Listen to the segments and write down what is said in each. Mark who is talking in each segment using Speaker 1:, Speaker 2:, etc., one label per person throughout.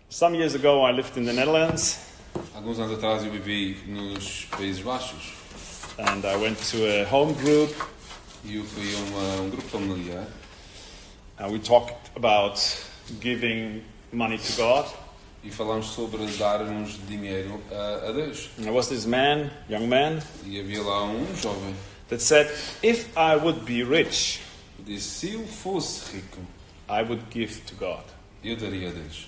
Speaker 1: Some years ago I lived in the Netherlands
Speaker 2: Alguns anos atrás eu vivi nos Países Baixos
Speaker 1: and I went to a home group.
Speaker 2: e eu fui a um grupo familiar
Speaker 1: We talked about giving money to God.
Speaker 2: e falámos sobre darmos dinheiro a Deus.
Speaker 1: And there was this young man,
Speaker 2: E havia lá um jovem
Speaker 1: that said, if I would be rich,
Speaker 2: que disse, se eu fosse rico,
Speaker 1: I would give to God.
Speaker 2: eu daria a Deus.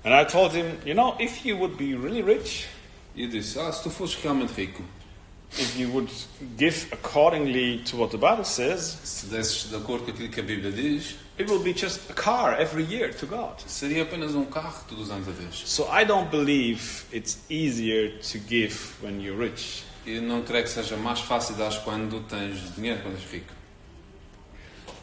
Speaker 1: And I told him, if you would be really rich,
Speaker 2: E eu disse, se tu fosses realmente rico,
Speaker 1: if you would give accordingly to what the Bible says,
Speaker 2: se desses de acordo com aquilo que a Bíblia diz,
Speaker 1: it will be just a car every year to God.
Speaker 2: seria apenas um carro todos os anos a Deus.
Speaker 1: So I don't believe it's easier to give when you're rich.
Speaker 2: Eu não creio que seja mais fácil dar quando tens dinheiro, quando és rico.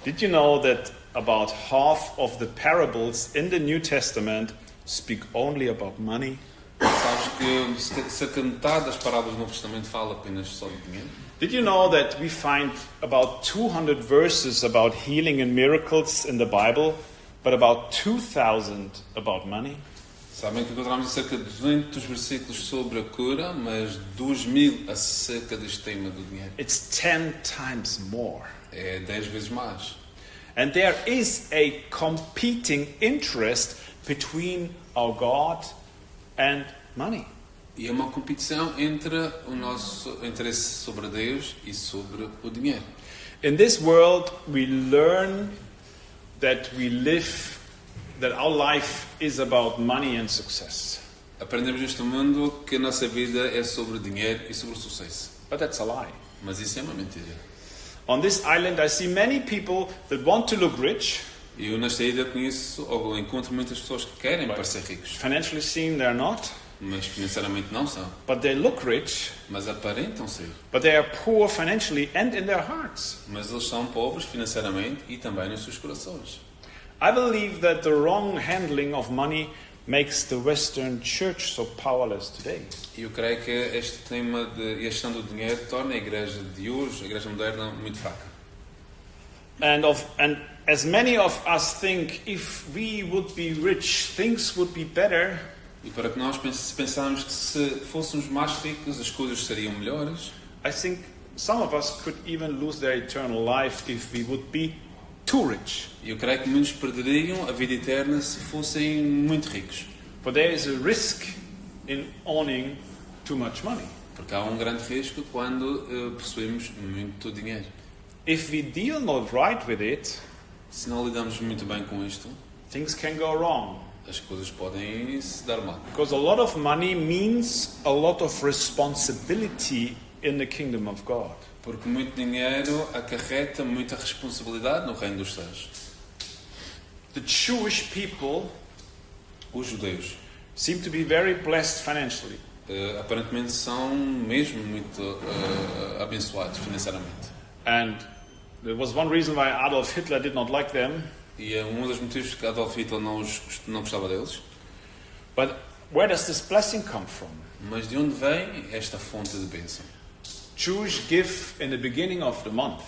Speaker 1: Did you know that about half of the parables in the New Testament speak only about money?
Speaker 2: Sabes que cerca de metade das parábolas do Novo Testamento fala apenas só de dinheiro?
Speaker 1: Did you know that we find about 200 verses about healing and miracles in the Bible, but about 2,000 about money?
Speaker 2: Sabem que encontramos cerca de 200 versículos sobre a cura, mas 2.000 acerca deste tema do dinheiro.
Speaker 1: It's 10 times more.
Speaker 2: É 10 vezes mais.
Speaker 1: And there is a competing interest between our God and money.
Speaker 2: E é uma competição entre o nosso interesse sobre Deus e sobre o dinheiro.
Speaker 1: In this world, we learn that our life is about money and success.
Speaker 2: Aprendemos neste mundo que a nossa vida é sobre dinheiro e sobre o sucesso.
Speaker 1: But that's a lie.
Speaker 2: Mas isso é uma mentira.
Speaker 1: On this island, I see many people that want to look rich.
Speaker 2: Eu nesta ilha conheço ou encontro muitas pessoas que querem parecer ricos,
Speaker 1: Financially seen, they're not.
Speaker 2: mas financeiramente não são.
Speaker 1: But they look rich,
Speaker 2: Mas aparentam ser.
Speaker 1: but they are poor financially and in their hearts.
Speaker 2: Mas eles são pobres financeiramente e também nos seus corações.
Speaker 1: I believe that the wrong handling of money makes the Western church so powerless today.
Speaker 2: E eu creio que este tema de gestão do dinheiro torna a igreja de hoje, a igreja moderna, muito fraca.
Speaker 1: And as many of us think, if we would be rich, things would be better.
Speaker 2: E para que nós pensarmos que se fôssemos mais ricos as coisas seriam melhores,
Speaker 1: I think some of us could even lose their eternal life if we would be too rich.
Speaker 2: eu creio que muitos perderiam a vida eterna se fossem muito ricos.
Speaker 1: For there is a risk in owning too much money.
Speaker 2: Porque há um grande risco quando possuímos muito dinheiro.
Speaker 1: If we deal not right with it,
Speaker 2: Se não lidamos muito bem com isto,
Speaker 1: things can go wrong.
Speaker 2: as coisas podem se dar mal.
Speaker 1: Because a lot of money means a lot of responsibility in the kingdom of God.
Speaker 2: Porque muito dinheiro acarreta muita responsabilidade no reino dos céus.
Speaker 1: The Jewish people
Speaker 2: Os judeus
Speaker 1: seem to be very blessed financially.
Speaker 2: aparentemente são mesmo muito abençoados financeiramente.
Speaker 1: And there was one reason why Adolf Hitler did not like them.
Speaker 2: E é um dos motivos que Adolf Hitler não gostava deles.
Speaker 1: But where does this blessing come from?
Speaker 2: Mas de onde vem esta fonte de bênção?
Speaker 1: Jews give in the beginning of the month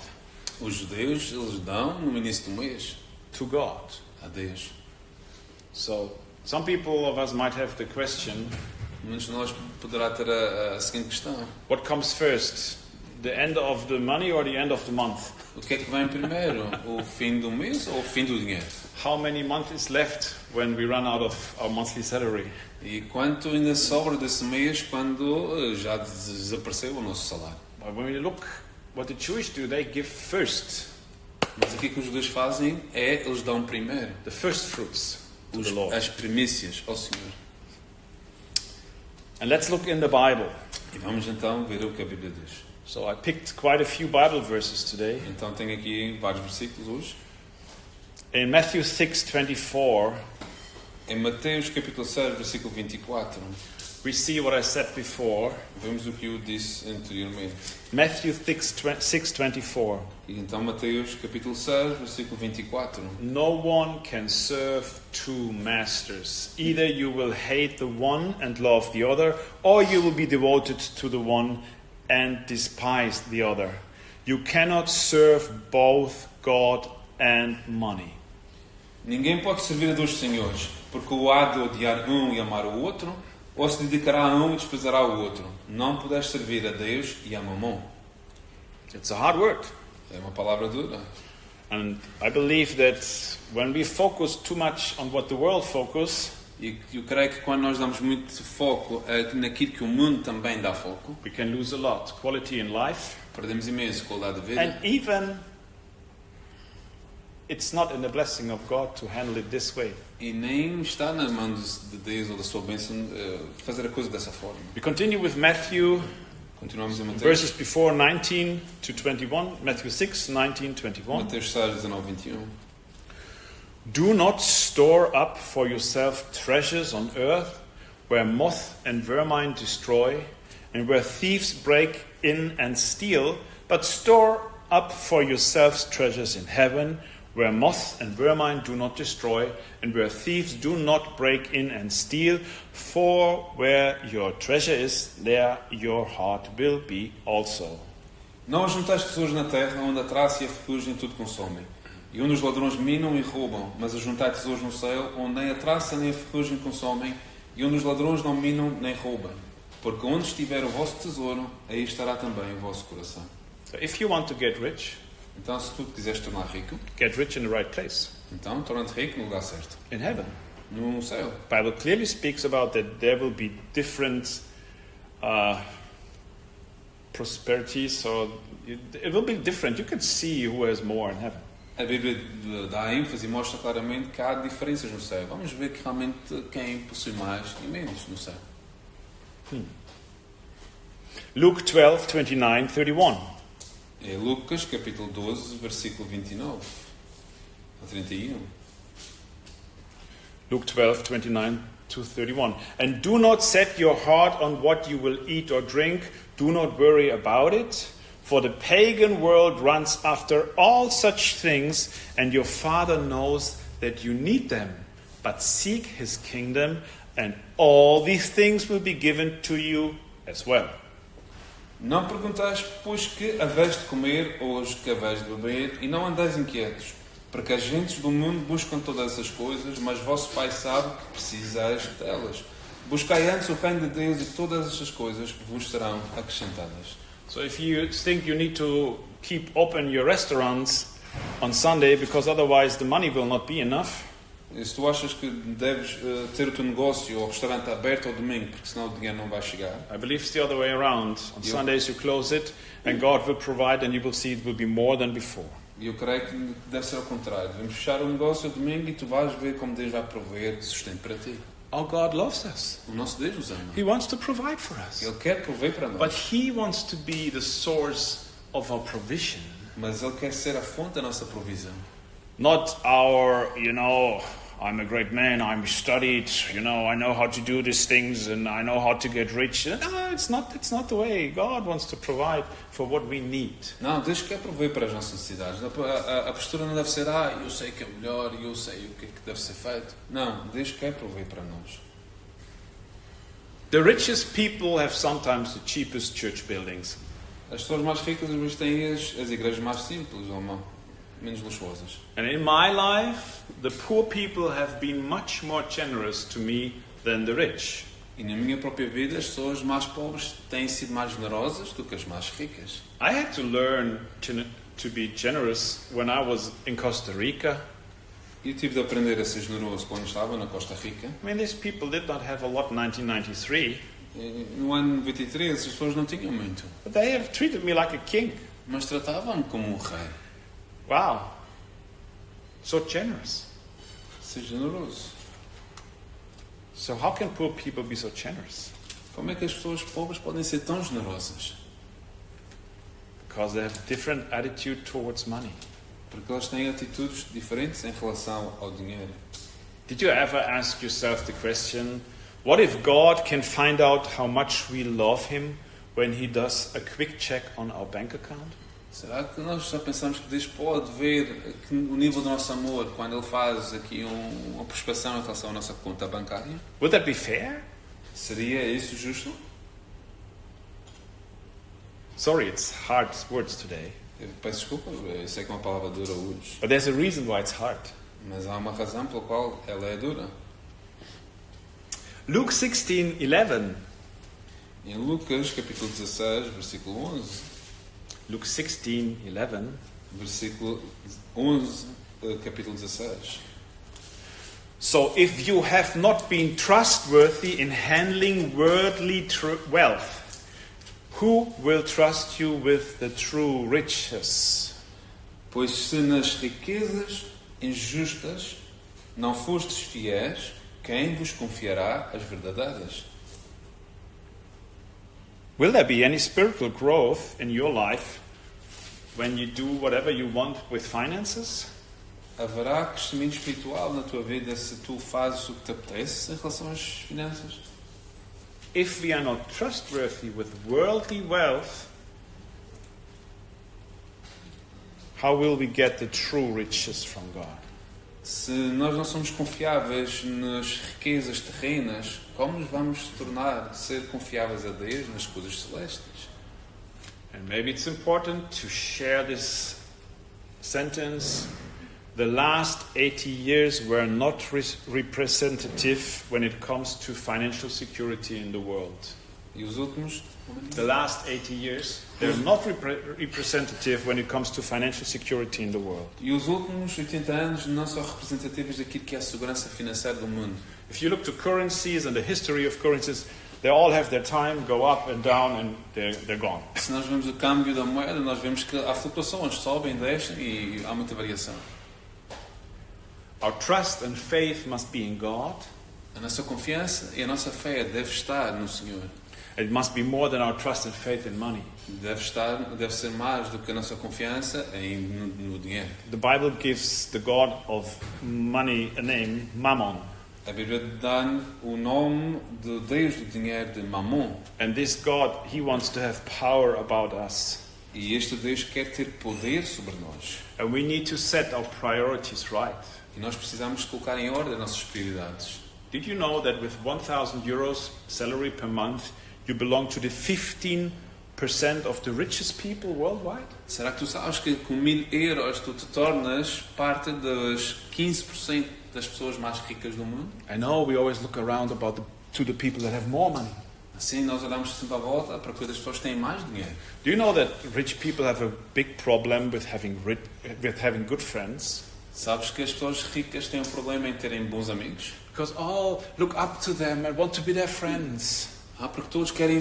Speaker 2: Os judeus, eles dão no início do mês
Speaker 1: to God.
Speaker 2: a Deus.
Speaker 1: So some people of us might have the question,
Speaker 2: Muitos de nós poderá ter a seguinte questão.
Speaker 1: what comes first? The end of the money or the end of the month?
Speaker 2: O que é que vem primeiro? O fim do mês ou o fim do dinheiro?
Speaker 1: How many months is left when we run out of our monthly salary?
Speaker 2: E quanto ainda sobra desse mês quando já desapareceu o nosso salário?
Speaker 1: But when we look what the Jewish do, they give first
Speaker 2: Mas aqui que os judeus fazem é, eles dão primeiro
Speaker 1: the first fruits to the Lord.
Speaker 2: as primícias ao Senhor.
Speaker 1: And let's look in the Bible.
Speaker 2: E vamos então ver o que a Bíblia diz.
Speaker 1: So I picked quite a few Bible verses today.
Speaker 2: Então tenho aqui vários versículos hoje.
Speaker 1: In Matthew 6:24,
Speaker 2: Em Mateus capítulo 6, versículo 24,
Speaker 1: we see what I said before.
Speaker 2: vemos o que eu disse anteriormente.
Speaker 1: Matthew 6:24.
Speaker 2: E então Mateus capítulo 6, versículo 24.
Speaker 1: No one can serve two masters. Either you will hate the one and love the other, or you will be devoted to the one and despise the other. You cannot serve both God and money.
Speaker 2: Ninguém pode servir a dois senhores, porque ou há de odiar um e amar o outro, ou se dedicará a um e desprezará o outro. Não podes servir a Deus e a Mamon.
Speaker 1: It's a hard word.
Speaker 2: É uma palavra dura.
Speaker 1: And I believe that when we focus too much on what the world focuses,
Speaker 2: E eu creio que quando nós damos muito foco naquilo que o mundo também dá foco,
Speaker 1: we can lose a lot. Quality in life.
Speaker 2: perdemos imenso qualidade de vida.
Speaker 1: And even it's not in the blessing of God to handle it this way.
Speaker 2: E nem está na mão de Deus ou da sua bênção fazer a coisa dessa forma.
Speaker 1: We continue with Matthew,
Speaker 2: Continuamos em Mateus,
Speaker 1: verses before 19 to 21. Matthew 6, 19, 21.
Speaker 2: Mateus 6, 19, 21.
Speaker 1: Do not store up for yourself treasures on earth, where moth and vermine destroy, and where thieves break in and steal, but store up for yourselves treasures in heaven, where moth and vermine do not destroy, and where thieves do not break in and steal, for where your treasure is, there your heart will be also.
Speaker 2: Não ajuntais tesouros na terra, onde a traça e a ferrugem tudo consomem, e onde os ladrões minam e roubam, mas ajuntai tesouros no céu, onde nem a traça nem a ferrugem consomem, e onde os ladrões não minam nem roubam. Porque onde estiver o vosso tesouro, aí estará também o vosso coração.
Speaker 1: So if you want to get rich,
Speaker 2: Então, se tu te quiseres tornar rico,
Speaker 1: get rich in the right place,
Speaker 2: então torna-te rico no lugar certo,
Speaker 1: in heaven.
Speaker 2: no céu.
Speaker 1: The Bible clearly speaks about that there will be different prosperities, so it will be different. You can see who has more in heaven.
Speaker 2: A Bíblia dá ênfase e mostra claramente que há diferenças no céu. Vamos ver que realmente quem possui mais e menos no céu.
Speaker 1: Luke 12, 29, 31.
Speaker 2: É Lucas, capítulo 12, versículo 29 a 31.
Speaker 1: Luke 12, 29 to 31. And do not set your heart on what you will eat or drink. Do not worry about it. For the pagan world runs after all such things, and your Father knows that you need them. But seek His kingdom, and all these things will be given to you as well.
Speaker 2: Não perguntais, pois, que haveis de comer ou os que haveis de beber, e não andeis inquietos, porque as gentes do mundo buscam todas essas coisas, mas vosso Pai sabe que precisais delas. Buscai antes o reino de Deus e todas estas coisas vos serão acrescentadas.
Speaker 1: So if you think you need to keep open your restaurants on Sunday because otherwise the money will not be enough,
Speaker 2: E se tu achas que deves ter o teu negócio ou restaurante aberto ao domingo, porque senão o dinheiro não vai chegar,
Speaker 1: I believe it's the other way around. On
Speaker 2: Yeah.
Speaker 1: Sundays you close it and God will provide and you will see it will be more than before.
Speaker 2: e eu creio que deve ser ao contrário. Devemos fechar o negócio ao domingo e tu vais ver como Deus vai prover sustento para ti.
Speaker 1: Our God loves us.
Speaker 2: O nosso Deus nos ama.
Speaker 1: He wants to provide for us.
Speaker 2: Ele quer prover para
Speaker 1: But
Speaker 2: nós,
Speaker 1: He wants to be the source of our provision.
Speaker 2: mas Ele quer ser a fonte da nossa provisão.
Speaker 1: Not our, I'm a great man, I'm studied, I know how to do these things and I know how to get rich. No, it's not the way. God wants to provide for what we need.
Speaker 2: Não, Deus quer prover para as nossas necessidades. A postura não deve ser, eu sei que é melhor, eu sei o que é que deve ser feito. Não, Deus quer prover para nós.
Speaker 1: The richest people have sometimes the cheapest church buildings.
Speaker 2: As pessoas mais ricas às vezes têm as igrejas mais simples ou menos luxuosas.
Speaker 1: And in my life, the poor people have been much more generous to me than the rich.
Speaker 2: E na minha própria vida, as pessoas mais pobres têm sido mais generosas do que as mais ricas.
Speaker 1: I had to learn to be generous when I was in Costa Rica.
Speaker 2: Eu tive de aprender a ser generoso quando estava na Costa Rica.
Speaker 1: I mean, these people did not have a lot in 1993,
Speaker 2: No ano 93, as pessoas não tinham muito,
Speaker 1: but they have treated me like a king.
Speaker 2: mas tratavam-me como um rei.
Speaker 1: Wow. So generous.
Speaker 2: Ser generoso.
Speaker 1: So how can poor people be so generous?
Speaker 2: Como é que as pessoas pobres podem ser tão generosas?
Speaker 1: Because they have a different attitude towards money.
Speaker 2: Porque elas têm atitudes diferentes em relação ao dinheiro.
Speaker 1: Did you ever ask yourself the question, what if God can find out how much we love Him when He does a quick check on our bank account?
Speaker 2: Será que nós já pensamos que Deus pode ver o nível do nosso amor quando Ele faz aqui uma prospeção em relação à nossa conta bancária?
Speaker 1: Would that be fair?
Speaker 2: Seria isso justo?
Speaker 1: Sorry, it's hard words today.
Speaker 2: Eu peço desculpa, eu sei que é uma palavra dura hoje,
Speaker 1: But there's a reason why it's hard.
Speaker 2: Mas há uma razão pela qual ela é dura.
Speaker 1: Luke 16:11.
Speaker 2: Em Lucas, capítulo 16, versículo 11,
Speaker 1: Luke 16:11.
Speaker 2: versículo 11, capítulo 16.
Speaker 1: So if you have not been trustworthy in handling worldly wealth, who will trust you with the true riches?
Speaker 2: Pois se nas riquezas injustas não fostes fiéis, quem vos confiará as verdadeiras?
Speaker 1: Will there be any spiritual growth in your life when you do whatever you want with finances?
Speaker 2: Haverá crescimento espiritual na tua vida se tu fazes o que te apetece em relação às finanças?
Speaker 1: If we are not trustworthy with worldly wealth, how will we get the true riches from God?
Speaker 2: Se nós não somos confiáveis nas riquezas terrenas, como nos vamos tornar ser confiáveis a Deus nas coisas celestes?
Speaker 1: And maybe it's important to share this sentence. The last 80 years were not representative when it comes to financial security in the world.
Speaker 2: E os últimos?
Speaker 1: The last 80 years, they're not representative when it comes to financial security in the world.
Speaker 2: E os últimos 80 anos não são representativos daquilo que é a segurança financeira do mundo.
Speaker 1: If you look to currencies and the history of currencies, they all have their time, go up and down, and they're gone.
Speaker 2: Se nós vemos o câmbio da moeda, nós vemos que há flutuações, sobem, descem e há muita variação.
Speaker 1: Our trust and faith must be in God.
Speaker 2: A nossa confiança e a nossa fé deve estar no Senhor.
Speaker 1: It must be more than our trust and faith in money.
Speaker 2: Deve ser mais do que a nossa confiança no dinheiro.
Speaker 1: The Bible gives the God of money a name, Mammon.
Speaker 2: A Bíblia dá o nome do Deus do dinheiro de Mamon.
Speaker 1: And this God, he wants to have power about us.
Speaker 2: E este Deus quer ter poder sobre nós.
Speaker 1: And we need to set our priorities right.
Speaker 2: E nós precisamos colocar em ordem as nossas prioridades.
Speaker 1: Did you know that with 1,000 euros salary per month, you belong to the 15% of the richest people worldwide?
Speaker 2: Será que tu sabes que com 1.000 euros tu te tornas parte das 15% das pessoas mais ricas do mundo?
Speaker 1: I know we always look around to the people that have more money.
Speaker 2: Assim nós olhamos sempre à volta para que as pessoas têm mais dinheiro.
Speaker 1: Do you know that rich people have a big problem with having good friends?
Speaker 2: Sabes que as pessoas ricas têm um problema em terem bons amigos?
Speaker 1: Because all look up to them and want to be their friends.
Speaker 2: Porque todos querem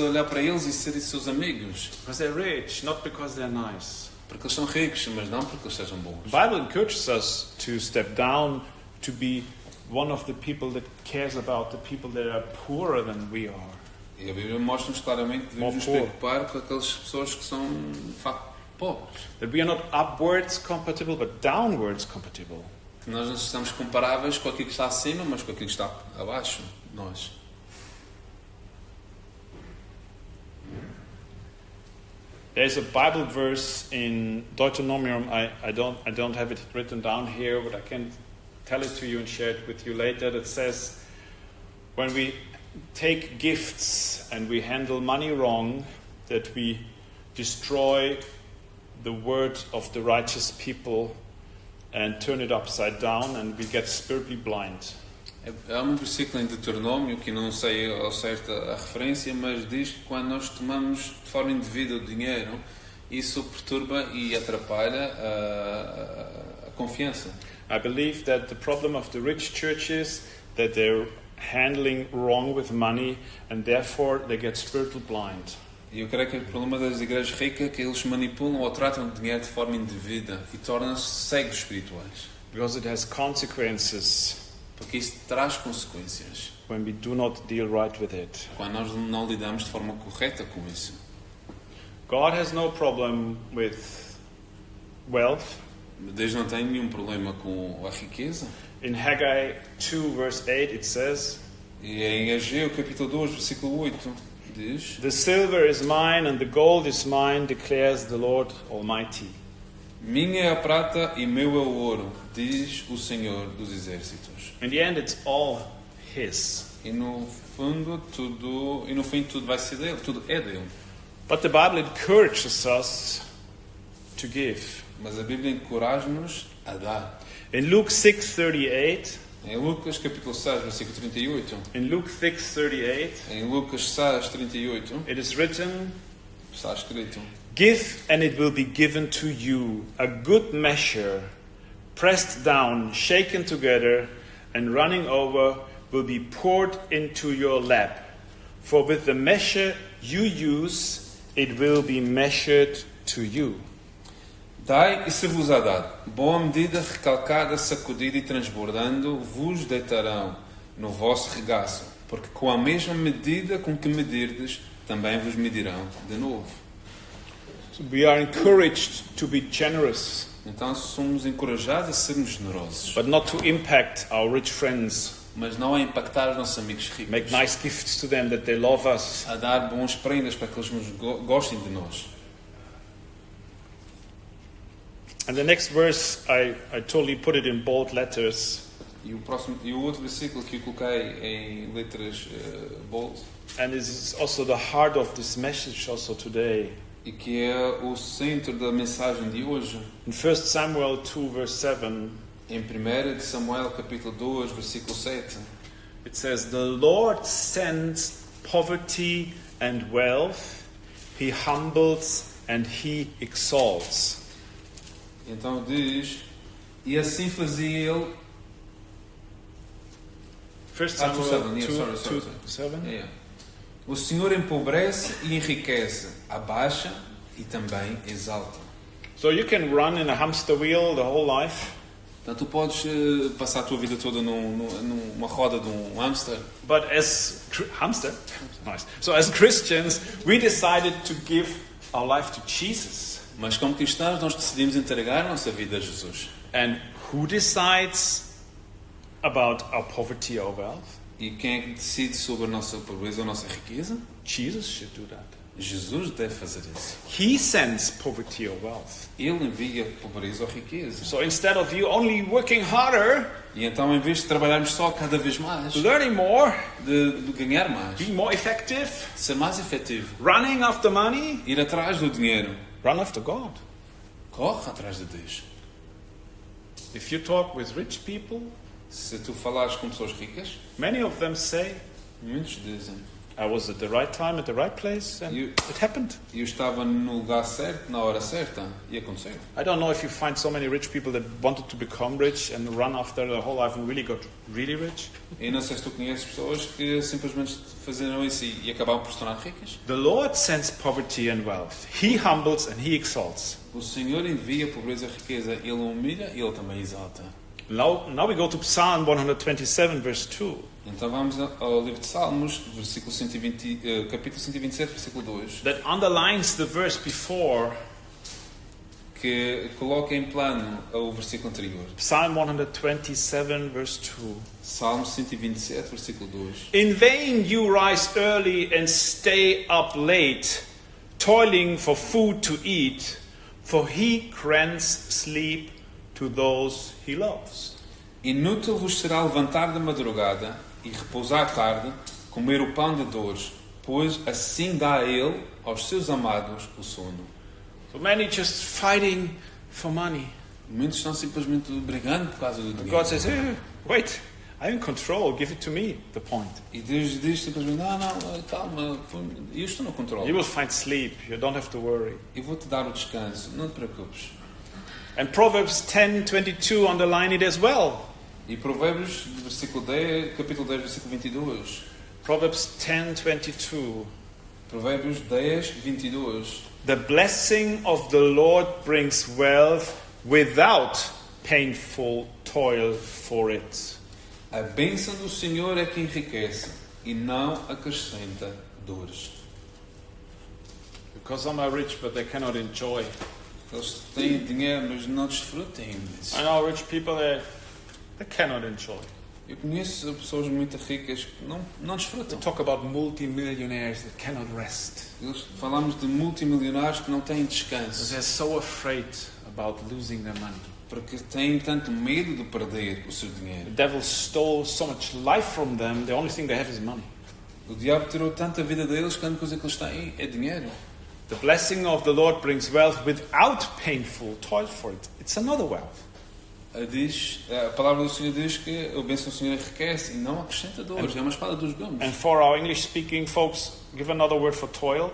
Speaker 2: olhar para eles e serem seus amigos.
Speaker 1: Because they're rich, not because they're nice.
Speaker 2: Porque eles são ricos, mas não porque eles sejam bons.
Speaker 1: The Bible encourages us to step down to be one of the people that cares about the people that are poorer than we are.
Speaker 2: E a Bíblia mostra-nos claramente que devemos nos preocupar com aquelas pessoas que são, de facto, pobres.
Speaker 1: That we are not upwards compatible, but downwards compatible.
Speaker 2: Que nós não estamos comparáveis com aquilo que está acima, mas com aquilo que está abaixo de nós.
Speaker 1: There's a Bible verse in Deuteronomium. I don't have it written down here, but I can tell it to you and share it with you later. That says, when we take gifts and we handle money wrong, that we destroy the word of the righteous people and turn it upside down, and we get spiritually blind.
Speaker 2: Há um versículo em Deuteronômio que não sei ao certo a referência, mas diz que quando nós tomamos de forma indevida o dinheiro, isso perturba e atrapalha a confiança.
Speaker 1: I believe that the problem of the rich churches that they're handling wrong with money, and therefore they get spiritual blind.
Speaker 2: E eu creio que o problema das igrejas ricas é que eles manipulam ou tratam o dinheiro de forma indevida e tornam-se cegos espirituais.
Speaker 1: Because it has consequences.
Speaker 2: Porque isso traz consequências.
Speaker 1: When we do not deal right with it.
Speaker 2: Quando nós não lidamos de forma correta com isso.
Speaker 1: God has no problem with wealth.
Speaker 2: Deus não tem nenhum problema com a riqueza.
Speaker 1: In Haggai 2 verse 8 it says,
Speaker 2: e em Ageu capítulo 2 versículo 8 diz:
Speaker 1: The silver is mine and the gold is mine, declares the Lord Almighty.
Speaker 2: Minha é a prata e meu é o ouro, diz o Senhor dos Exércitos.
Speaker 1: In the end, it's all His.
Speaker 2: E no fim tudo vai ser dele, tudo é dele.
Speaker 1: But the Bible encourages us to give.
Speaker 2: Mas a Bíblia encoraja-nos a dar.
Speaker 1: In Luke 6:38,
Speaker 2: Em Lucas capítulo 6, versículo 38,
Speaker 1: in Luke 6:38,
Speaker 2: em Lucas 6, 38,
Speaker 1: it is written,
Speaker 2: está escrito:
Speaker 1: "Give and it will be given to you, a good measure, pressed down, shaken together, and running over will be poured into your lap. For with the measure you use, it will be measured to you."
Speaker 2: Dai e ser-vos-á dado. Boa medida, recalcada, sacudida e transbordando, vos deitarão no vosso regaço. Porque com a mesma medida com que medirdes, também vos medirão de novo.
Speaker 1: So we are encouraged to be generous,
Speaker 2: Então somos encorajados a sermos generosos.
Speaker 1: but not to impact our rich friends.
Speaker 2: Mas não a impactar os nossos amigos ricos.
Speaker 1: Make nice gifts to them that they love us.
Speaker 2: A dar bons prendas para que eles nos gostem de nós.
Speaker 1: And the next verse, I totally put it in bold letters.
Speaker 2: E o outro versículo que eu coloquei em letras bold,
Speaker 1: And this is also the heart of this message also today.
Speaker 2: e que é o centro da mensagem de hoje.
Speaker 1: In 1 Samuel 2 verse 7,
Speaker 2: Em 1 de Samuel capítulo 2, versículo 7,
Speaker 1: it says, "The Lord sends poverty and wealth. He humbles and he exalts."
Speaker 2: então diz: e assim fazia ele.
Speaker 1: 1 Samuel
Speaker 2: 7,
Speaker 1: 2,
Speaker 2: sorry.
Speaker 1: 7.
Speaker 2: O Senhor empobrece e enriquece, abaixa e também exalta.
Speaker 1: So you can run in a hamster wheel the whole life,
Speaker 2: Portanto, tu podes passar a tua vida toda numa roda de um hamster,
Speaker 1: but as hamster, nice. So as Christians, we decided to give our life to Jesus.
Speaker 2: mas como cristãos nós decidimos entregar a nossa vida a Jesus.
Speaker 1: And who decides about our poverty or wealth?
Speaker 2: E quem é que decide sobre a nossa pobreza ou a nossa riqueza?
Speaker 1: Jesus should do that.
Speaker 2: Jesus deve fazer isso.
Speaker 1: He sends poverty or wealth.
Speaker 2: Ele envia pobreza ou riqueza.
Speaker 1: So instead of you only working harder,
Speaker 2: E então, em vez de trabalharmos só cada vez mais,
Speaker 1: learning more,
Speaker 2: de ganhar mais,
Speaker 1: being more effective,
Speaker 2: ser mais efetivo,
Speaker 1: running after money,
Speaker 2: ir atrás do dinheiro,
Speaker 1: run after God.
Speaker 2: corre atrás de Deus.
Speaker 1: If you talk with rich people,
Speaker 2: Se tu falares com pessoas ricas,
Speaker 1: many of them say,
Speaker 2: muitos dizem:
Speaker 1: "I was at the right time, at the right place, and
Speaker 2: You-
Speaker 1: it happened."
Speaker 2: eu estava no lugar certo, na hora certa, e aconteceu.
Speaker 1: I don't know if you find so many rich people that wanted to become rich and run after their whole life and really got really rich.
Speaker 2: E não sei se tu conheces pessoas que simplesmente fizeram isso e acabaram por se tornar ricas.
Speaker 1: The Lord sends poverty and wealth. He humbles and he exalts.
Speaker 2: O Senhor envia pobreza e riqueza, Ele humilha e Ele também exalta.
Speaker 1: Now we go to Psalm 127, verse 2.
Speaker 2: Então vamos ao livro de Salmos, versículo 120, capítulo 127, versículo 2,
Speaker 1: That underlines the verse before,
Speaker 2: que coloca em plano o versículo anterior.
Speaker 1: Psalm 127, verse 2.
Speaker 2: Salmo 127, versículo 2.
Speaker 1: In vain you rise early and stay up late, toiling for food to eat, for he grants sleep to those he loves.
Speaker 2: Inútil vos será levantar de madrugada e repousar tarde, comer o pão de dores, pois assim dá a ele, aos seus amados, o sono.
Speaker 1: So many just fighting for money.
Speaker 2: Muitos estão simplesmente brigando por causa do dinheiro.
Speaker 1: God says, "Hey, wait, I'm in control, give it to me," the point.
Speaker 2: E Deus diz simplesmente: não, calma, eu estou no
Speaker 1: You
Speaker 2: controle.
Speaker 1: will find sleep, you don't have to worry.
Speaker 2: Eu vou-te dar o descanso, não te preocupes.
Speaker 1: And Proverbs 10:22 underline it as well.
Speaker 2: E Provérbios, versículo 10, capítulo 10, versículo 22.
Speaker 1: Proverbs 10:22.
Speaker 2: Provérbios 10, 22.
Speaker 1: The blessing of the Lord brings wealth without painful toil for it.
Speaker 2: A bênção do Senhor é que enriquece e não acrescenta dores.
Speaker 1: Because some are rich but they cannot enjoy.
Speaker 2: Eles têm dinheiro, mas não desfrutam disso.
Speaker 1: I know rich people they cannot enjoy.
Speaker 2: Eu conheço pessoas muito ricas que não
Speaker 1: We
Speaker 2: desfrutam.
Speaker 1: talk about multi-millionaires that cannot rest.
Speaker 2: Falamos de multimilionários que não têm
Speaker 1: Because
Speaker 2: descanso,
Speaker 1: they're so afraid about losing their money.
Speaker 2: porque têm tanto medo de perder o seu
Speaker 1: The
Speaker 2: dinheiro.
Speaker 1: devil stole so much life from them, the only thing they have is money.
Speaker 2: O diabo tirou tanta vida deles que a única coisa que eles têm é dinheiro.
Speaker 1: The blessing of the Lord brings wealth without painful toil for it. It's another wealth.
Speaker 2: A palavra do Senhor diz que a bênção do Senhor enriquece e não acrescenta dores. É uma espada dos gumes.
Speaker 1: And for our English-speaking folks, give another word for toil.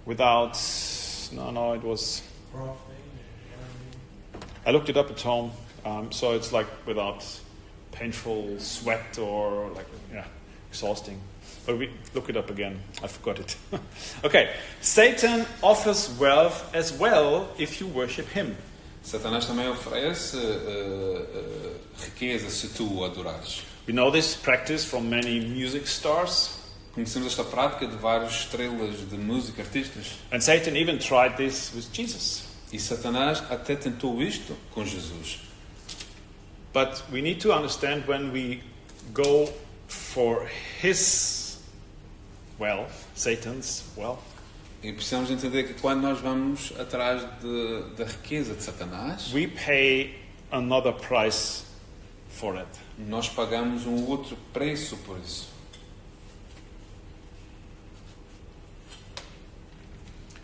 Speaker 1: Without, no, it was. I looked it up at home, so it's like without painful sweat or like, exhausting. But we look it up again. I forgot it. Okay, Satan offers wealth as well if you worship him.
Speaker 2: Satanás também oferece riqueza se tu o adorares.
Speaker 1: We know this practice from many music stars.
Speaker 2: Conhecemos esta prática de várias estrelas de música, artistas.
Speaker 1: And Satan even tried this with Jesus.
Speaker 2: E Satanás até tentou isto com Jesus.
Speaker 1: But we need to understand when we go for his wealth, Satan's wealth,
Speaker 2: E precisamos entender que quando nós vamos atrás da riqueza de Satanás,
Speaker 1: we pay another price for it.
Speaker 2: nós pagamos um outro preço por isso.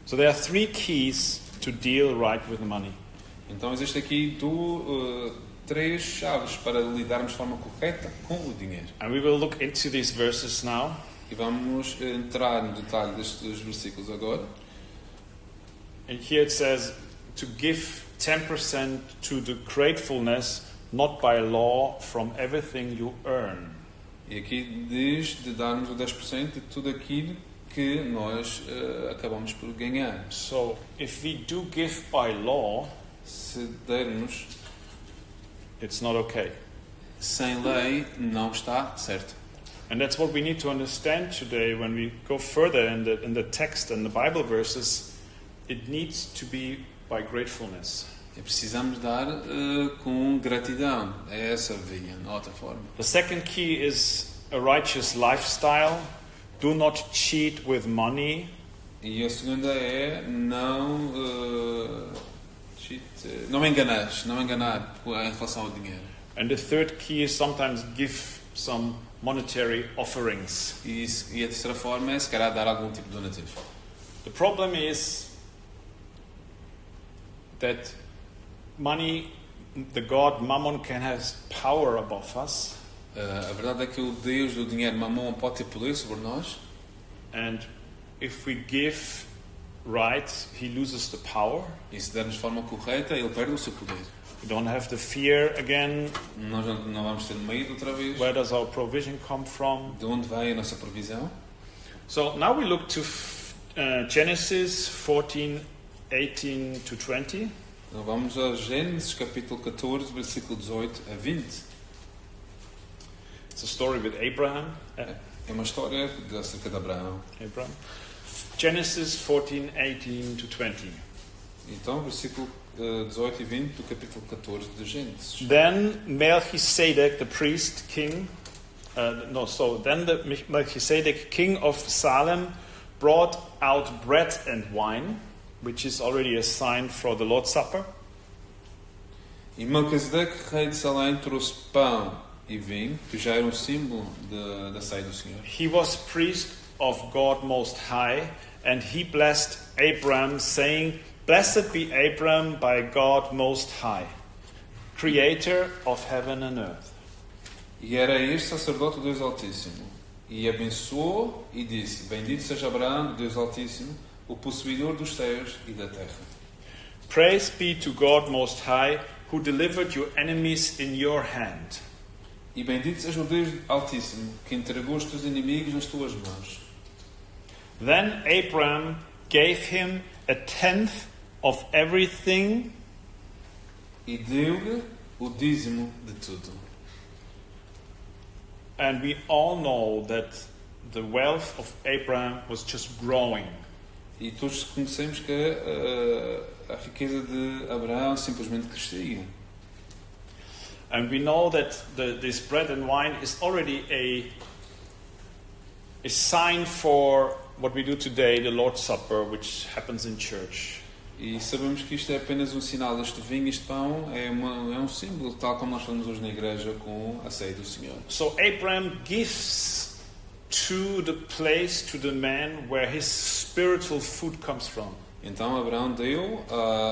Speaker 1: So there are three keys to deal right with money.
Speaker 2: Então existem aqui três chaves para lidarmos de forma correta com o dinheiro.
Speaker 1: And we will look into these verses now.
Speaker 2: E vamos entrar no detalhe destes versículos agora.
Speaker 1: And here it says to give 10% to the gratefulness, not by law, from everything you earn.
Speaker 2: E aqui diz de darmos o 10% de tudo aquilo que nós acabamos por ganhar.
Speaker 1: So if we do give by law,
Speaker 2: Se dermos
Speaker 1: it's not okay.
Speaker 2: sem lei, não está certo.
Speaker 1: And that's what we need to understand today when we go further in the text and the Bible verses. It needs to be by gratefulness.
Speaker 2: E precisamos dar com gratidão. É essa a via, não há outra forma.
Speaker 1: The second key is a righteous lifestyle. Do not cheat with money.
Speaker 2: E a segunda é não enganar em relação ao dinheiro.
Speaker 1: And the third key is sometimes give some monetary offerings.
Speaker 2: E a terceira forma é, se calhar, dar algum tipo de donativo.
Speaker 1: The problem is that money, the God Mammon, can have power above us.
Speaker 2: A verdade é que o Deus do dinheiro, Mamon, pode ter poder sobre nós.
Speaker 1: And if we give right, he loses the power.
Speaker 2: E se dermos de forma correta, ele perde o seu poder.
Speaker 1: We don't have the fear again.
Speaker 2: Nós não vamos ter medo outra vez.
Speaker 1: Where does our provision come from?
Speaker 2: De onde vem a nossa provisão?
Speaker 1: So now we look to Genesis 14:18 to 20.
Speaker 2: Então vamos a Gênesis capítulo 14, versículo 18 a 20.
Speaker 1: It's a story with Abraham.
Speaker 2: É uma história acerca de Abraão.
Speaker 1: Abraham. Genesis 14:18 to 20.
Speaker 2: Então, versículo 18 e 20 do capítulo 14 de Gênesis.
Speaker 1: Then Melchizedek, the priest king, Melchizedek, king of Salem, brought out bread and wine, which is already a sign for the Lord's Supper.
Speaker 2: E Melquisedeque, rei de Salém, trouxe pão e vinho, que já era um símbolo da ceia do Senhor.
Speaker 1: He was priest of God Most High, and he blessed Abram, saying, "Blessed be Abram by God Most High, creator of heaven and earth."
Speaker 2: E era este sacerdote do Deus Altíssimo. E abençoou e disse: Bendito seja Abraão, Deus Altíssimo, o possuidor dos céus e da terra.
Speaker 1: Praise be to God Most High, who delivered your enemies in your hand.
Speaker 2: E bendito seja o Deus Altíssimo, que entregou os teus inimigos nas tuas mãos.
Speaker 1: Then Abram gave him a tenth of everything.
Speaker 2: E deu-lhe o dízimo de tudo.
Speaker 1: And we all know that the wealth of Abraham was just growing.
Speaker 2: E todos conhecemos que a riqueza de Abraão simplesmente crescia.
Speaker 1: And we know that this bread and wine is already a sign for what we do today, the Lord's Supper, which happens in church.
Speaker 2: E sabemos que isto é apenas um sinal. Este vinho, este pão, é um símbolo, tal como nós falamos hoje na igreja com a ceia do Senhor.
Speaker 1: So Abraham gives to the place, to the man, where his spiritual food comes from.
Speaker 2: Então Abraão deu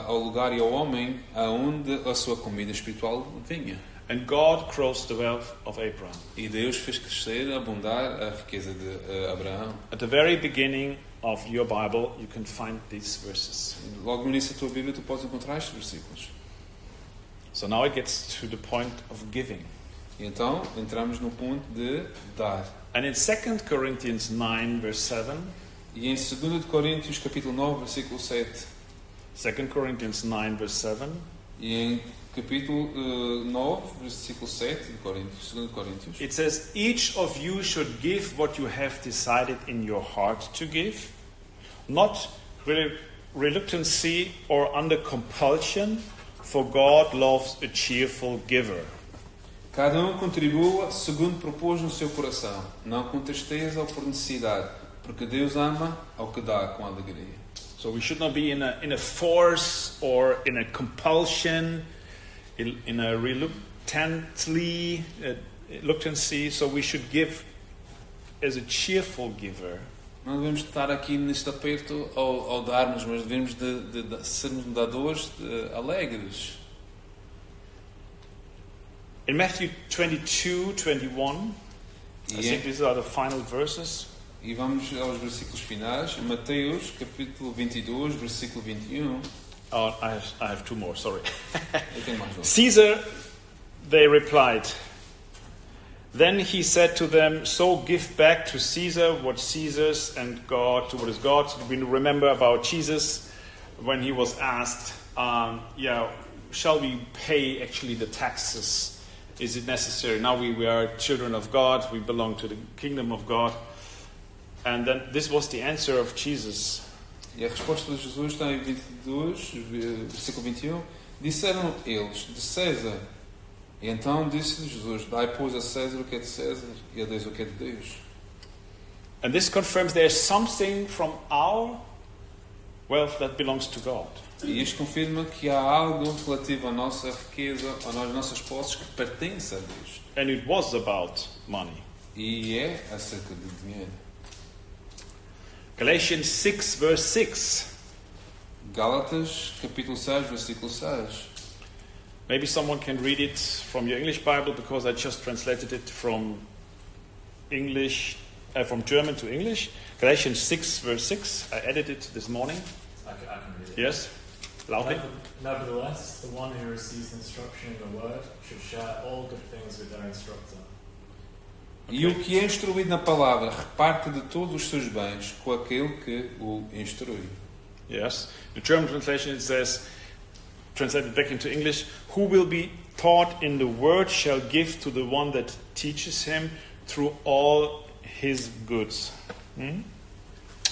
Speaker 2: ao lugar e ao homem aonde a sua comida espiritual vinha.
Speaker 1: And God grows the wealth of Abraham.
Speaker 2: E Deus fez crescer, abundar a riqueza de Abraão.
Speaker 1: At the very beginning of your Bible, you can find these verses.
Speaker 2: Logo no início da tua Bíblia tu podes encontrar estes versículos.
Speaker 1: So now it gets to the point of giving.
Speaker 2: E então entramos no ponto de dar.
Speaker 1: And in 2 Corinthians 9, verse 7,
Speaker 2: E em 2 de Coríntios, capítulo 9, versículo 7,
Speaker 1: 2 Corinthians 9, verse 7,
Speaker 2: e em capítulo 9, versículo 7 de Coríntios, 2 de Coríntios,
Speaker 1: it says, each of you should give what you have decided in your heart to give, not reluctancy or under compulsion, for God loves a cheerful giver.
Speaker 2: cada um contribua segundo propôs no seu coração, não com tristeza ou por necessidade, porque Deus ama ao que dá com alegria.
Speaker 1: So we should not be in a force or in a compulsion, in a reluctancy. So we should give as a cheerful giver.
Speaker 2: Não devemos estar aqui neste aperto ao darmos, mas devemos de sermos dadores alegres.
Speaker 1: In Matthew 22, 21, I think these are the final verses.
Speaker 2: E vamos aos versículos finais. Mateus, capítulo 22, versículo 21.
Speaker 1: Oh, I have two more, sorry.
Speaker 2: Eu tenho mais um.
Speaker 1: Caesar, they replied. Then he said to them, so give back to Caesar what Caesar's and God to what is God's. We remember about Jesus when he was asked, shall we pay actually the taxes? Is it necessary? Now we are children of God, we belong to the kingdom of God. And then this was the answer of Jesus.
Speaker 2: E a resposta de Jesus está em 22, versículo 21. Disseram eles, de César. E então disse Jesus, dai pois a César o que é de César e a Deus o que é de Deus.
Speaker 1: And this confirms there is something from our wealth that belongs to God.
Speaker 2: E isto confirma que há algo relativo à nossa riqueza, às nossas posses, que pertence a Deus.
Speaker 1: And it was about money.
Speaker 2: E é acerca de dinheiro.
Speaker 1: Galatians 6, verse 6.
Speaker 2: Gálatas, capítulo 6, versículo 6.
Speaker 1: Maybe someone can read it from your English Bible, because I just translated it from from German to English. Galatians 6, verse 6. I edited it this morning.
Speaker 3: I can read it.
Speaker 1: Yes? Loudly.
Speaker 3: Nevertheless, the one who receives instruction in the word should share all good things with their instructor.
Speaker 2: E o que é instruído na palavra reparte de todos os seus bens com aquele que o instrui.
Speaker 1: Yes. The German translation it says, translated back into English, who will be taught in the word shall give to the one that teaches him through all his goods.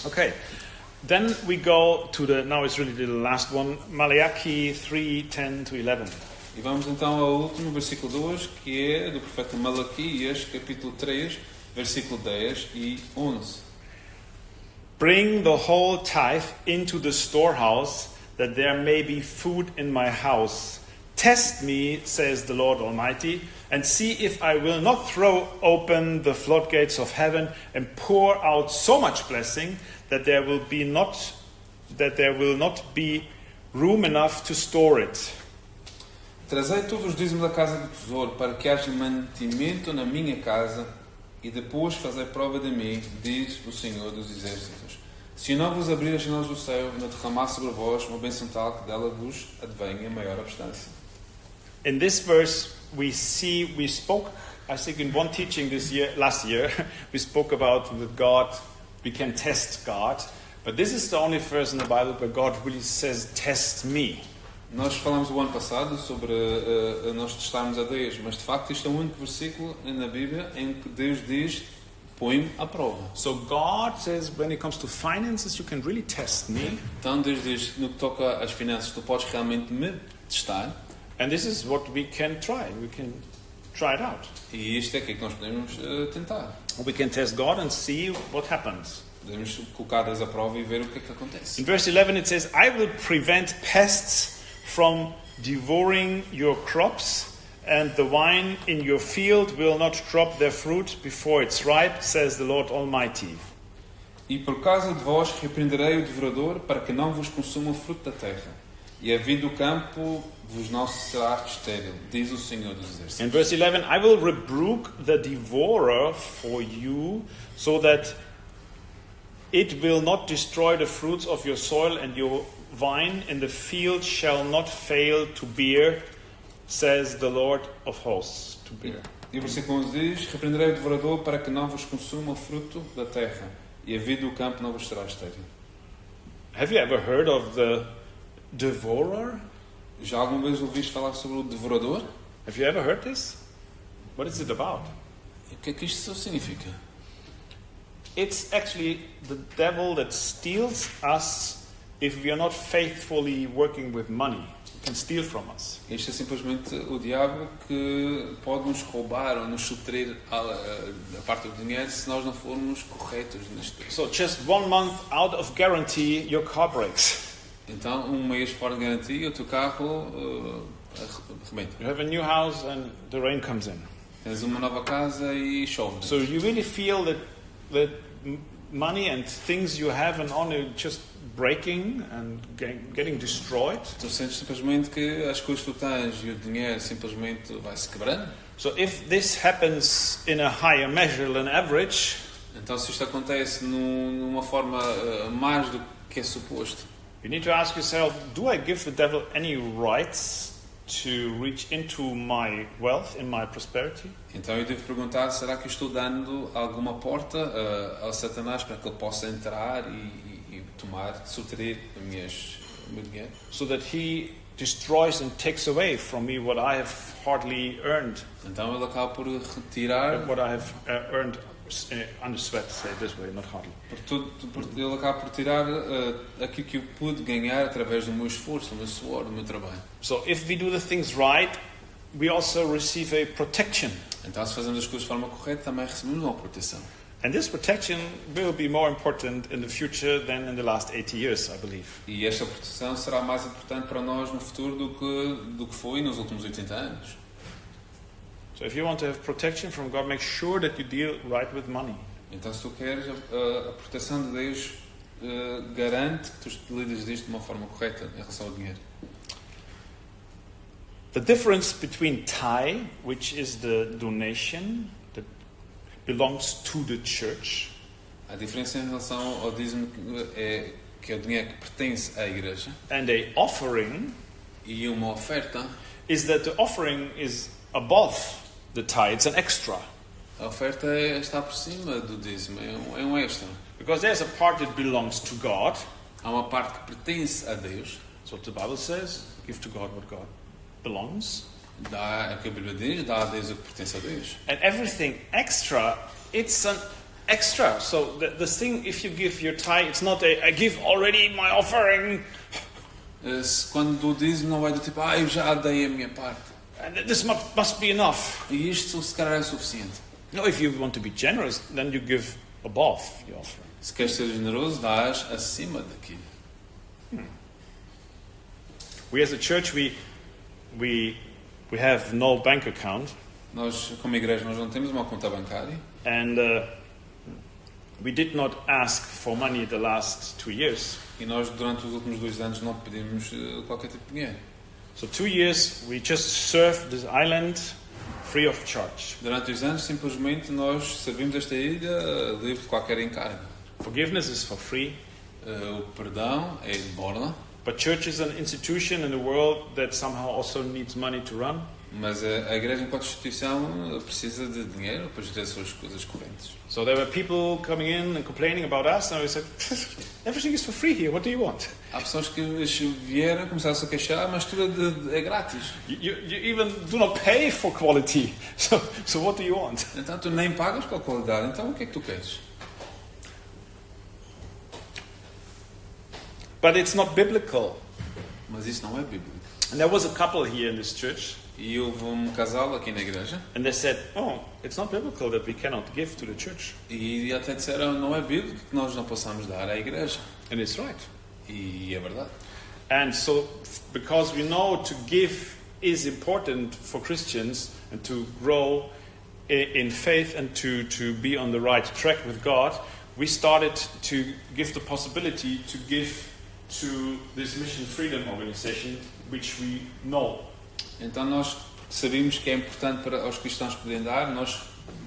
Speaker 1: Okay. Then we go to now it's really the last one, Malachi 3:10 to 11.
Speaker 2: E vamos então ao último versículo 2, que é do profeta Malaquias, capítulo 3, versículo 10 e 11.
Speaker 1: Bring the whole tithe into the storehouse, that there may be food in my house. Test me, says the Lord Almighty, and see if I will not throw open the floodgates of heaven and pour out so much blessing that there will not be room enough to store it.
Speaker 2: Trazei todos os dízimos da casa do tesouro, para que haja mantimento na minha casa, e depois fazei prova de mim, diz o Senhor dos Exércitos. Se eu não vos abrir as janelas do céu, não derramar sobre vós uma bênção tal que dela vos advenha maior abstância.
Speaker 1: In this verse, we spoke, I think in one teaching last year, we spoke about that God, we can test God, but this is the only verse in the Bible where God really says, test me.
Speaker 2: Nós falámos o ano passado sobre nós testarmos a Deus, mas de facto isto é o único versículo na Bíblia em que Deus diz, põe-me à prova.
Speaker 1: So God says, when it comes to finances, you can really test me.
Speaker 2: Então Deus diz, no que toca às finanças, tu podes realmente me testar.
Speaker 1: And this is what we can try. We can try it out.
Speaker 2: E isto é aquilo que nós podemos tentar.
Speaker 1: We can test God and see what happens.
Speaker 2: Podemos colocar Deus à prova e ver o que é que acontece.
Speaker 1: In verse 11 it says, I will prevent pests from devouring your crops, and the wine in your field will not drop their fruit before it's ripe, says the Lord Almighty.
Speaker 2: E por causa de vós repreenderei o devorador, para que não vos consuma o fruto da terra. E a vida do campo vos não será estéril, diz o Senhor dos Exércitos.
Speaker 1: In verse 11, I will rebuke the devourer for you, so that it will not destroy the fruits of your soil, and your vine in the field shall not fail to bear, says the Lord of hosts. To bear.
Speaker 2: E o versículo 11 diz: repreenderei o devorador para que não vos consuma o fruto da terra, e a vida do campo não vos será estéril.
Speaker 1: Have you ever heard of the devourer?
Speaker 2: Já alguma vez ouviste falar sobre o devorador?
Speaker 1: Have you ever heard this? What is it about?
Speaker 2: E o que é que isto significa?
Speaker 1: It's actually the devil that steals us if we are not faithfully working with money. He can steal from us.
Speaker 2: Isto é simplesmente o diabo que pode nos roubar ou nos subtrair a parte do dinheiro se nós não formos corretos nisto.
Speaker 1: So just 1 month out of guarantee, your car breaks.
Speaker 2: Então, um mês fora de garantia, o teu carro arrebenta.
Speaker 1: You have a new house and the rain comes in.
Speaker 2: Tens uma nova casa e chove.
Speaker 1: So you really feel that money and things you have and on are just breaking and getting destroyed.
Speaker 2: Tu sentes simplesmente que as coisas que tu tens e o dinheiro simplesmente vai se quebrando.
Speaker 1: So if this happens in a higher measure than average,
Speaker 2: Então, se isto acontece numa forma mais do que é suposto,
Speaker 1: you need to ask yourself, do I give the devil any rights to reach into my wealth and my prosperity?
Speaker 2: então eu devo perguntar, será que eu estou dando alguma porta ao Satanás para que ele possa entrar e tomar, subtrair o meu dinheiro?
Speaker 1: So that he destroys and takes away from me what I have hardly earned,
Speaker 2: Então ele acaba por retirar,
Speaker 1: what I have earned under sweat, say it this way, not hardly.
Speaker 2: ele acaba por tirar aquilo que eu pude ganhar através do meu esforço, do meu suor, do meu trabalho.
Speaker 1: So if we do the things right, we also receive a protection.
Speaker 2: Então, se fazemos as coisas de forma correta, também recebemos uma proteção.
Speaker 1: And this protection will be more important in the future than in the last 80 years, I believe.
Speaker 2: E esta proteção será mais importante para nós no futuro do que foi nos últimos 80 anos.
Speaker 1: So if you want to have protection from God, make sure that you deal right with money.
Speaker 2: Então, se tu queres a proteção de Deus, garante que tu lidas disto de uma forma correta em relação ao dinheiro.
Speaker 1: The difference between tithe, which is the donation that belongs to the church,
Speaker 2: A diferença em relação ao dízimo que é o dinheiro que pertence à igreja
Speaker 1: and a offering,
Speaker 2: e uma oferta,
Speaker 1: is that the offering is above the tithe. It's an extra.
Speaker 2: a oferta está por cima do dízimo, é um extra.
Speaker 1: Because there's a part that belongs to God.
Speaker 2: Há uma parte que pertence a Deus,
Speaker 1: That's what the Bible says. Give to God what God belongs.
Speaker 2: dá o que a Bíblia diz, dá a Deus o que pertence a Deus.
Speaker 1: And everything extra, it's an extra. So the thing, if you give your tithe, it's not I give already my offering,
Speaker 2: Quando do dízimo não vai do tipo, eu já dei a minha parte.
Speaker 1: and this must be enough.
Speaker 2: E isto se calhar é suficiente.
Speaker 1: No, if you want to be generous, then you give above your offering.
Speaker 2: Se queres ser generoso, dás acima daquilo.
Speaker 1: We as a church, we have no bank account,
Speaker 2: Nós, como igreja, nós não temos uma conta bancária
Speaker 1: and we did not ask for money the last 2 years.
Speaker 2: e nós, durante os últimos 2 anos, não pedimos qualquer tipo de dinheiro.
Speaker 1: So 2 years we just served this island free of charge.
Speaker 2: Durante 2 anos, simplesmente, nós servimos esta ilha livre de qualquer encargo.
Speaker 1: Forgiveness is for free,
Speaker 2: O perdão é de borla,
Speaker 1: but church is an institution in the world that somehow also needs money to run.
Speaker 2: mas a igreja, enquanto instituição, precisa de dinheiro para gerir as suas coisas correntes.
Speaker 1: So there were people coming in and complaining about us, and we said, everything is for free here, what do you want?
Speaker 2: Há pessoas que vieram, começaram-se a queixar, mas tudo é grátis.
Speaker 1: You even do not pay for quality, so what do you want?
Speaker 2: Então tu nem pagas pela qualidade, então o que é que tu queres?
Speaker 1: But it's not biblical.
Speaker 2: Mas isso não é bíblico.
Speaker 1: And there was a couple here in this church,
Speaker 2: E houve um casal aqui na igreja
Speaker 1: and they said, oh, it's not biblical that we cannot give to the church.
Speaker 2: e até disseram, não é bíblico que nós não possamos dar à igreja.
Speaker 1: And it's right.
Speaker 2: E é verdade.
Speaker 1: And so, because we know to give is important for Christians and to grow in faith and to be on the right track with God, we started to give the possibility to give to this Mission Freedom organization, which we know.
Speaker 2: Então nós sabíamos que é importante para os cristãos poderem dar, nós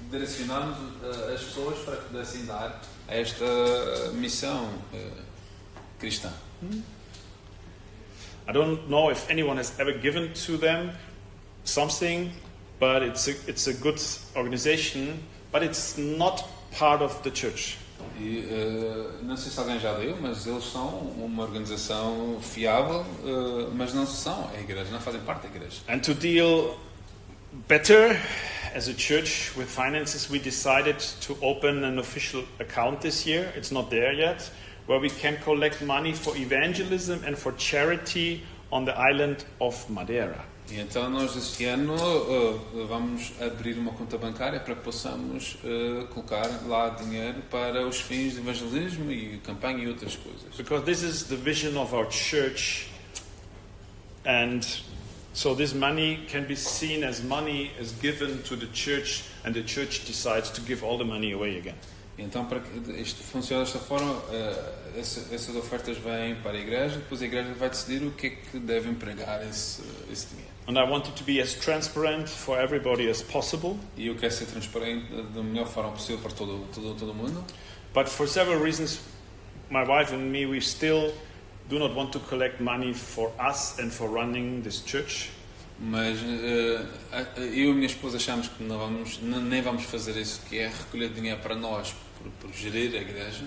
Speaker 2: direcionamos as pessoas para que pudessem dar a esta missão cristã.
Speaker 1: I don't know if anyone has ever given to them something, but it's a good organization, but it's not part of the church.
Speaker 2: E não sei se alguém já deu, mas eles são uma organização fiável, mas não são a igreja, não fazem parte da igreja.
Speaker 1: And to deal better as a church with finances, we decided to open an official account this year. It's not there yet, where we can collect money for evangelism and for charity on the island of Madeira.
Speaker 2: E então nós este ano vamos abrir uma conta bancária para que possamos colocar lá dinheiro para os fins de evangelismo e campanha e outras coisas.
Speaker 1: Because this is the vision of our church, and so this money can be seen as money is given to the church, and the church decides to give all the money away again.
Speaker 2: Então, para que isto funcione desta forma, essas ofertas vêm para a igreja, depois a igreja vai decidir o que é que deve empregar esse dinheiro.
Speaker 1: And I wanted to be as transparent for everybody as possible.
Speaker 2: E eu quero ser transparente da melhor forma possível para todo mundo.
Speaker 1: But for several reasons, my wife and me, we still do not want to collect money for us and for running this church.
Speaker 2: Mas eu e minha esposa achamos que nem vamos fazer isso, que é recolher dinheiro para nós, por gerir a igreja.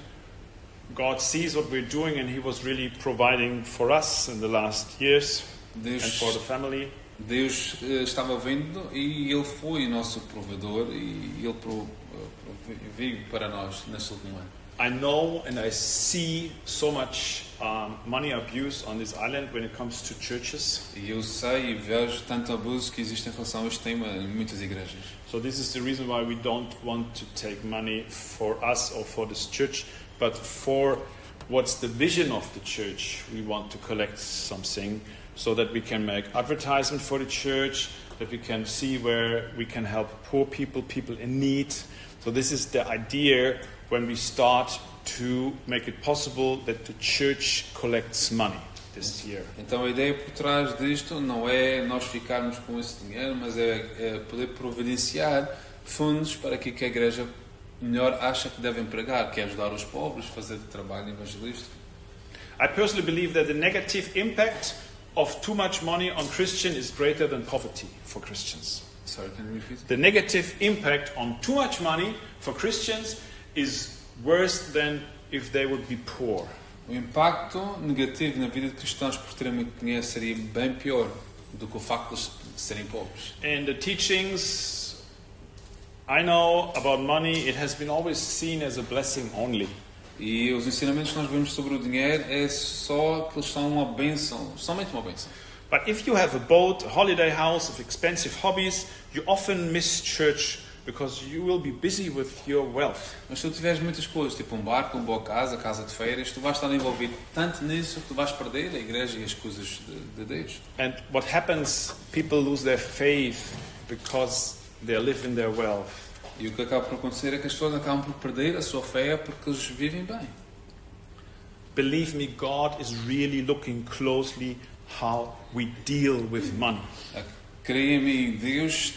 Speaker 1: God sees what we're doing, and He was really providing for us in the last years and for the family.
Speaker 2: Deus estava vendo e Ele foi o nosso provedor e Ele veio para nós nesse último ano.
Speaker 1: I know and I see so much money abuse on this island when it comes to churches.
Speaker 2: E eu sei e vejo tanto abuso que existe em relação a este tema em muitas igrejas.
Speaker 1: So this is the reason why we don't want to take money for us or for this church, but for what's the vision of the church. We want to collect something so that we can make advertisement for the church, that we can see where we can help poor people, people in need. So this is the idea when we start to make it possible that the church collects money this year.
Speaker 2: Então a ideia por trás disto não é nós ficarmos com esse dinheiro, mas é poder providenciar fundos para que a igreja melhor acha que deve empregar, que é ajudar os pobres, fazer trabalho evangelístico.
Speaker 1: I personally believe that the negative impact of too much money on Christians is greater than poverty for Christians.
Speaker 2: Sorry, can you repeat?
Speaker 1: The negative impact on too much money for Christians is worse than if they would be poor.
Speaker 2: O impacto negativo na vida de cristãos por terem muito dinheiro seria bem pior do que o facto de serem pobres.
Speaker 1: In the teachings I know about money, it has been always seen as a blessing only.
Speaker 2: E os ensinamentos que nós vemos sobre o dinheiro é só que eles são uma bênção, somente uma bênção.
Speaker 1: But if you have a boat, a holiday house, of expensive hobbies, you often miss church because you will be busy with your wealth.
Speaker 2: Mas se tu tiveres muitas coisas, tipo um barco, uma boa casa, casa de férias, tu vais estar envolvido tanto nisso que tu vais perder a igreja e as coisas de Deus.
Speaker 1: And what happens, people lose their faith because they live in their wealth.
Speaker 2: E o que acaba por acontecer é que as pessoas acabam por perder a sua fé porque eles vivem bem.
Speaker 1: Believe me, God is really looking closely how we deal with money.
Speaker 2: Creia-me, Deus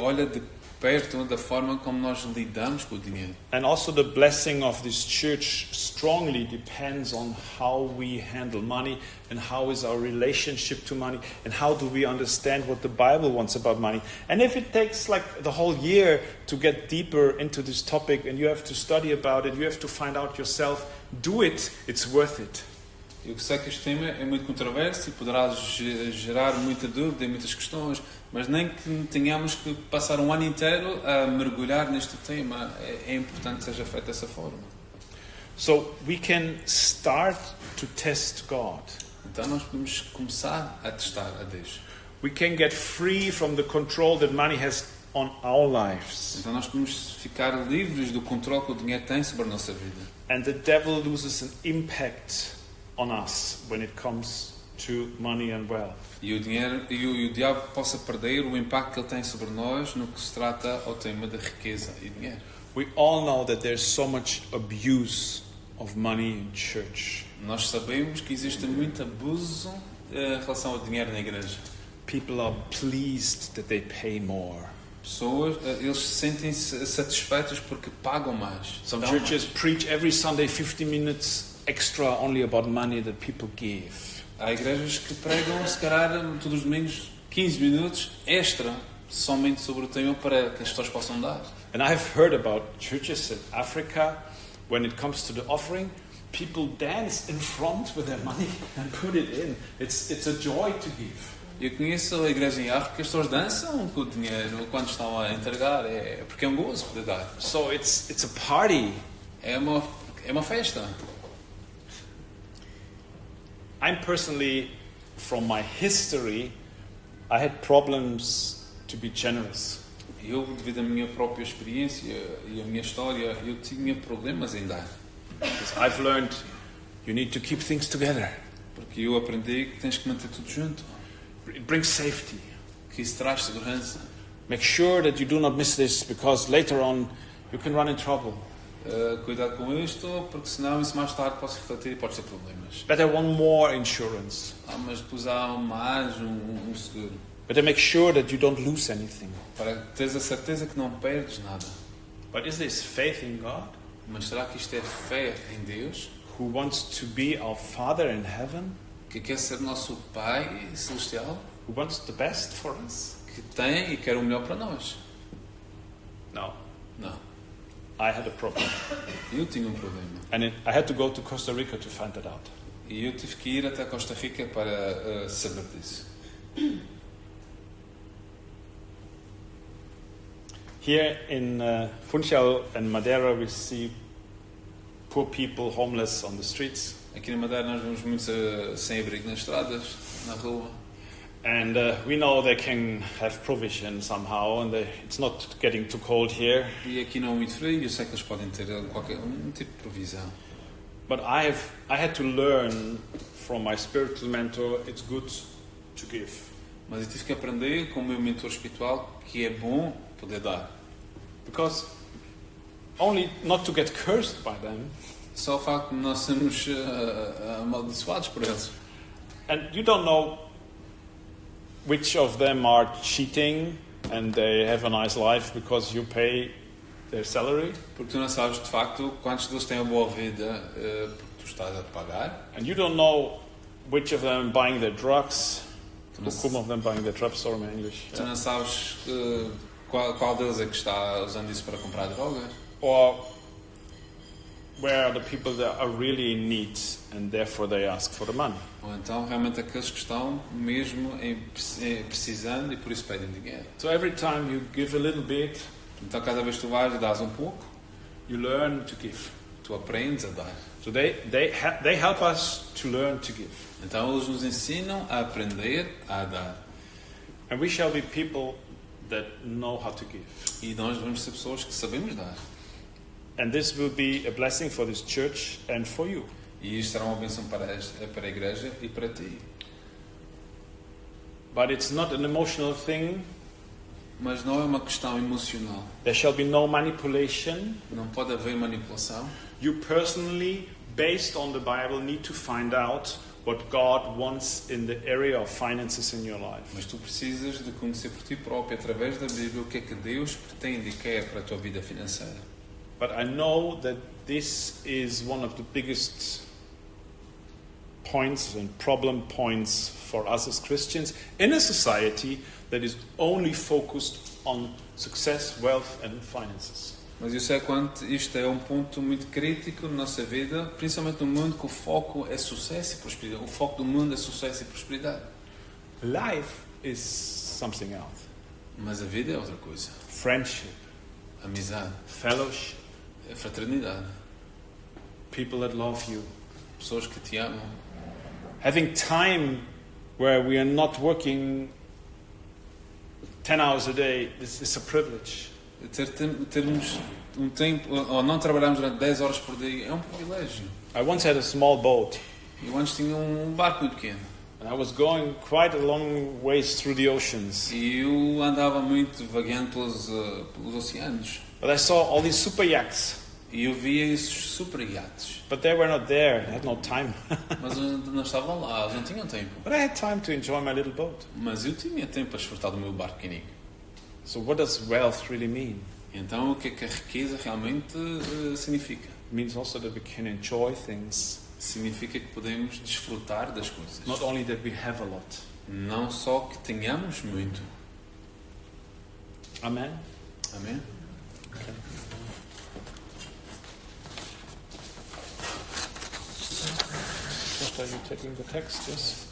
Speaker 2: olha de perto da forma como nós lidamos com o dinheiro.
Speaker 1: And also the blessing of this church strongly depends on how we handle money and how is our relationship to money and how do we understand what the Bible wants about money. And if it takes like the whole year to get deeper into this topic and you have to study about it, you have to find out yourself, do it, it's worth it.
Speaker 2: Eu sei que este tema é muito controverso e poderá gerar muita dúvida e muitas questões, mas nem que tenhamos que passar um ano inteiro a mergulhar neste tema, é importante que seja feito dessa forma.
Speaker 1: So we can start to test God.
Speaker 2: Então nós podemos começar a testar a Deus.
Speaker 1: We can get free from the control that money has on our lives.
Speaker 2: Então nós podemos ficar livres do controle que o dinheiro tem sobre a nossa vida.
Speaker 1: And the devil loses an impact on us when it comes to money and wealth.
Speaker 2: E o dinheiro e o diabo possa perder o impacto que ele tem sobre nós no que se trata ao tema da riqueza e dinheiro.
Speaker 1: We all know that there's so much abuse of money in church.
Speaker 2: Nós sabemos que existe muito abuso em relação ao dinheiro na igreja.
Speaker 1: People are pleased that they pay more.
Speaker 2: Pessoas, eles sentem-se satisfeitos porque pagam mais.
Speaker 1: Some
Speaker 2: dão
Speaker 1: churches
Speaker 2: mais.
Speaker 1: preach every Sunday 50 minutes extra only about money that people give.
Speaker 2: Há igrejas que pregam, se calhar, todos os domingos, 15 minutos extra, somente sobre o tema para que as pessoas possam dar.
Speaker 1: And I've heard about churches in Africa, when it comes to the offering, people dance in front with their money and put it in. It's a joy to give.
Speaker 2: Eu conheço a igreja em África, as pessoas dançam com o dinheiro quando estão a entregar, porque é um gozo poder dar.
Speaker 1: So it's a party.
Speaker 2: É uma festa.
Speaker 1: I'm personally, from my history, I had problems to be generous.
Speaker 2: Eu, devido à minha própria experiência e à minha história, eu tinha problemas em dar.
Speaker 1: Because I've learned you need to keep things together.
Speaker 2: Porque eu aprendi que tens que manter tudo junto.
Speaker 1: It brings safety.
Speaker 2: Que isso traz segurança.
Speaker 1: Make sure that you do not miss this, because later on you can run in trouble.
Speaker 2: Cuidado com isto, porque senão isso mais tarde pode se refletir e pode ter problemas.
Speaker 1: Better one more insurance.
Speaker 2: Mas depois há mais um seguro.
Speaker 1: Better make sure that you don't lose anything.
Speaker 2: Para teres a certeza que não perdes nada.
Speaker 1: But is this faith in God,
Speaker 2: Mas será que isto é fé em Deus?
Speaker 1: who wants to be our Father in heaven,
Speaker 2: Que quer ser nosso Pai Celestial?
Speaker 1: who wants the best for us?
Speaker 2: Que tem e quer o melhor para nós?
Speaker 1: No.
Speaker 2: Não.
Speaker 1: I had a problem.
Speaker 2: Eu tinha um problema.
Speaker 1: And I had to go to Costa Rica to find that out.
Speaker 2: E eu tive que ir até Costa Rica para saber disso.
Speaker 1: Here in Funchal and Madeira, we see poor people, homeless on the streets.
Speaker 2: Aqui na Madeira nós vemos muitos sem-abrigo nas estradas, na rua.
Speaker 1: And we know they can have provision somehow, and it's not getting too cold here.
Speaker 2: E aqui não é muito frio, eu sei que eles podem ter um tipo de provisão.
Speaker 1: But I had to learn from my spiritual mentor, it's good to give.
Speaker 2: Mas eu tive que aprender com o meu mentor espiritual que é bom poder dar.
Speaker 1: Because only not to get cursed by them.
Speaker 2: Só o facto de nós sermos amaldiçoados por eles.
Speaker 1: And you don't know which of them are cheating and they have a nice life because you pay their salary.
Speaker 2: Porque tu não sabes de facto quantos deles têm uma boa vida porque tu estás a pagar.
Speaker 1: And you don't know which of them buying their drugs.
Speaker 2: Tu não,
Speaker 1: Some of them buying their drugs, sorry my English.
Speaker 2: tu não sabes qual deles é que está usando isso para comprar drogas.
Speaker 1: Or where are the people that are really in need and therefore they ask for the money.
Speaker 2: Ou então realmente aqueles que estão mesmo precisando e por isso pedem dinheiro.
Speaker 1: So every time you give a little bit,
Speaker 2: Então cada vez que tu vais e dás um pouco,
Speaker 1: you learn to give.
Speaker 2: tu aprendes a dar.
Speaker 1: So they help us to learn to give.
Speaker 2: Então eles nos ensinam a aprender a dar.
Speaker 1: And we shall be people that know how to give.
Speaker 2: E nós devemos ser pessoas que sabemos dar.
Speaker 1: And this will be a blessing for this church and for you.
Speaker 2: E isto será uma bênção para a igreja e para ti.
Speaker 1: But it's not an emotional thing.
Speaker 2: Mas não é uma questão emocional.
Speaker 1: There shall be no manipulation.
Speaker 2: Não pode haver manipulação.
Speaker 1: You personally, based on the Bible, need to find out what God wants in the area of finances in your life.
Speaker 2: Mas tu precisas de conhecer por ti próprio, através da Bíblia, o que é que Deus pretende e quer para a tua vida financeira.
Speaker 1: But I know that this is one of the biggest points and problem points for us as Christians in a society that is only focused on success, wealth and finances.
Speaker 2: Mas eu sei quanto isto é um ponto muito crítico na nossa vida, principalmente no mundo que o foco é sucesso e prosperidade. O foco do mundo é sucesso e prosperidade.
Speaker 1: Life is something else.
Speaker 2: Mas a vida é outra coisa.
Speaker 1: Friendship,
Speaker 2: Amizade,
Speaker 1: fellowship,
Speaker 2: fraternidade,
Speaker 1: people that love you.
Speaker 2: pessoas que te amam.
Speaker 1: Having time where we are not working 10 hours a day, this is a privilege.
Speaker 2: Termos um tempo, ou não trabalharmos durante 10 horas por dia, é um privilégio.
Speaker 1: I once had a small boat,
Speaker 2: Eu antes tinha um barco muito pequeno.
Speaker 1: And I was going quite a long ways through the oceans.
Speaker 2: E eu andava muito vagando pelos oceanos.
Speaker 1: But I saw all these super yachts.
Speaker 2: E eu via esses super iates.
Speaker 1: But they were not there. I had no time.
Speaker 2: Mas não estavam lá, eles não tinham tempo.
Speaker 1: But I had time to enjoy my little boat.
Speaker 2: Mas eu tinha tempo para desfrutar do meu barco pequenino.
Speaker 1: So what does wealth really mean?
Speaker 2: Então o que é que a riqueza realmente significa?
Speaker 1: It means also that we can enjoy things.
Speaker 2: Significa que podemos desfrutar das coisas.
Speaker 1: Not only that we have a lot.
Speaker 2: Não só que tenhamos muito.
Speaker 1: Amen?
Speaker 2: Amém?
Speaker 1: Okay. What are you taking the text? Yes?